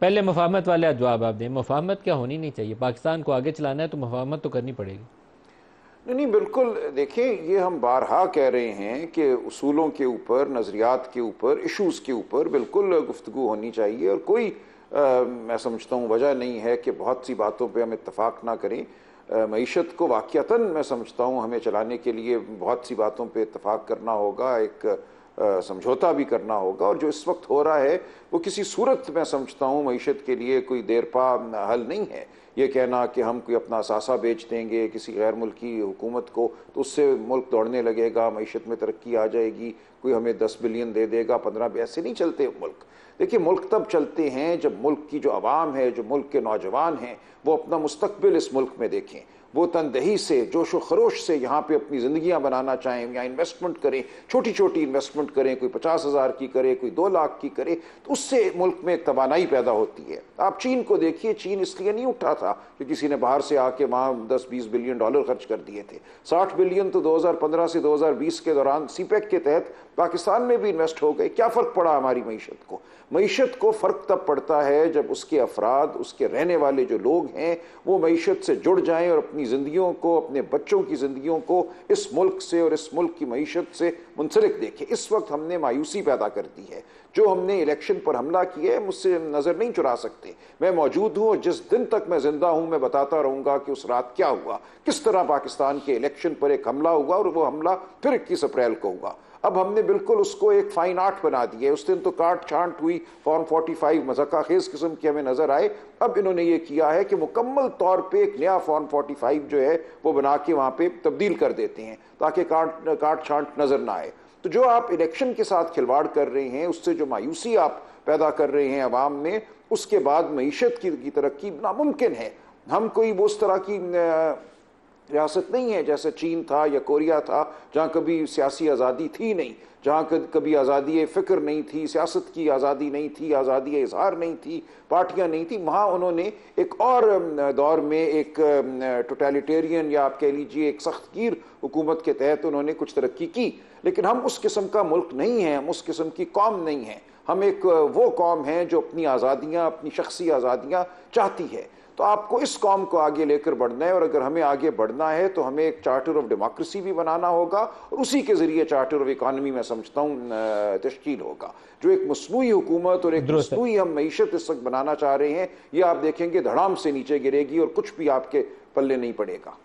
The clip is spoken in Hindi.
पहले मुफाहमत वाले जवाब आप दें, मुफाहमत क्या होनी नहीं चाहिए? पाकिस्तान को आगे चलाना है तो मुफाहमत तो करनी पड़ेगी। नहीं नहीं, बिल्कुल। देखिए, ये हम बारहा कह रहे हैं कि उसूलों के ऊपर, नज़रियात के ऊपर, इश्यूज़ के ऊपर बिल्कुल गुफ्तगू होनी चाहिए, और कोई मैं समझता हूँ वजह नहीं है कि बहुत सी बातों पे हम इत्तफाक ना करें। मईशत को वाक़ियतन मैं समझता हूँ हमें चलाने के लिए बहुत सी बातों पे इत्तफाक करना होगा, एक समझौता भी करना होगा, और जो इस वक्त हो रहा है वो किसी सूरत मैं समझता हूँ मईशत के लिए कोई देरपा हल नहीं है। ये कहना कि हम कोई अपना असासा बेच देंगे किसी गैर मुल्की हुकूमत को तो उससे मुल्क दौड़ने लगेगा, मईशत में तरक्की आ जाएगी, कोई हमें 10 बिलियन दे देगा, 15, ऐसे नहीं चलते मुल्क। देखिए, मुल्क तब चलते हैं जब मुल्क की जो आवाम है, जो मुल्क के नौजवान हैं, वो अपना मुस्तकबिल इस मुल्क में देखें, वो तनदही से, जोश व खरोश से यहाँ पे अपनी ज़िंदगियाँ बनाना चाहें, या इन्वेस्टमेंट करें, छोटी छोटी इन्वेस्टमेंट करें, कोई 50,000 की करे, कोई 2 लाख की करे, तो उससे मुल्क में एक तवानाई पैदा होती है। आप चीन को देखिए, चीन इसलिए नहीं उठा था कि किसी ने बाहर से आके वहाँ 10-20 बिलियन डॉलर खर्च कर दिए थे। 60 बिलियन तो 2015 से 2020 के दौरान सीपेक के तहत पाकिस्तान में भी इन्वेस्ट हो गए। क्या फ़र्क पड़ा हमारी मीशत को? मीशत को फ़र्क तब पड़ता है जब उसके अफराद, उसके रहने वाले जो लोग हैं, वो मीशत से जुड़ जाएं और अपनी ज़िंदगियों को, अपने बच्चों की ज़िंदगियों को इस मुल्क से और इस मुल्क की मीशत से मुंसलिक देखें। इस वक्त हमने मायूसी पैदा कर दी है। जो हमने इलेक्शन पर हमला किया है, मुझसे नज़र नहीं चुरा सकते। मैं मौजूद हूँ और जिस दिन तक मैं जिंदा हूँ मैं बताता रहूँगा कि उस रात क्या हुआ, किस तरह पाकिस्तान के इलेक्शन पर एक हमला हुआ, और वो हमला फिर 21 अप्रैल को हुआ। अब हमने बिल्कुल उसको एक फाइन आर्ट बना दिया है। उस दिन तो काट छांट हुई, फॉर्म 45 मज़ाका खेज किस्म की हमें नजर आए। अब इन्होंने ये किया है कि मुकम्मल तौर पे एक नया फॉर्म 45 जो है वो बना के वहां पे तब्दील कर देते हैं ताकि काट छांट नजर ना आए। तो जो आप इलेक्शन के साथ खिलवाड़ कर रहे हैं, उससे जो मायूसी आप पैदा कर रहे हैं अवाम में, उसके बाद मीशत की तरक्की नामुमकिन है। हम कोई वो उस तरह की रियासत नहीं है जैसे चीन था या कोरिया था, जहाँ कभी सियासी आज़ादी थी नहीं, जहाँ कभी आज़ादी फ़िक्र नहीं थी, सियासत की आज़ादी नहीं थी, आज़ादी इज़हार नहीं थी, पार्टियाँ नहीं थी। वहाँ उन्होंने एक और दौर में एक टोटलिटेरियन या आप कह लीजिए एक सख्तगीर हुकूमत के तहत उन्होंने कुछ तरक्की की। लेकिन हम उस किस्म का मुल्क नहीं हैं, हम उस किस्म की कौम नहीं हैं। हम एक वो कौम हैं जो अपनी आज़ादियाँ, अपनी शख्सी आज़ादियाँ चाहती है। तो आपको इस कौम को आगे लेकर बढ़ना है, और अगर हमें आगे बढ़ना है तो हमें एक चार्टर ऑफ डेमोक्रेसी भी बनाना होगा, और उसी के जरिए चार्टर ऑफ इकानमी मैं समझता हूँ तश्कील होगा। जो एक मसनूई हुकूमत और एक मसनूई हम मईशत इस वक्त बनाना चाह रहे हैं, ये आप देखेंगे धड़ाम से नीचे गिरेगी और कुछ भी आपके पल्ले नहीं पड़ेगा।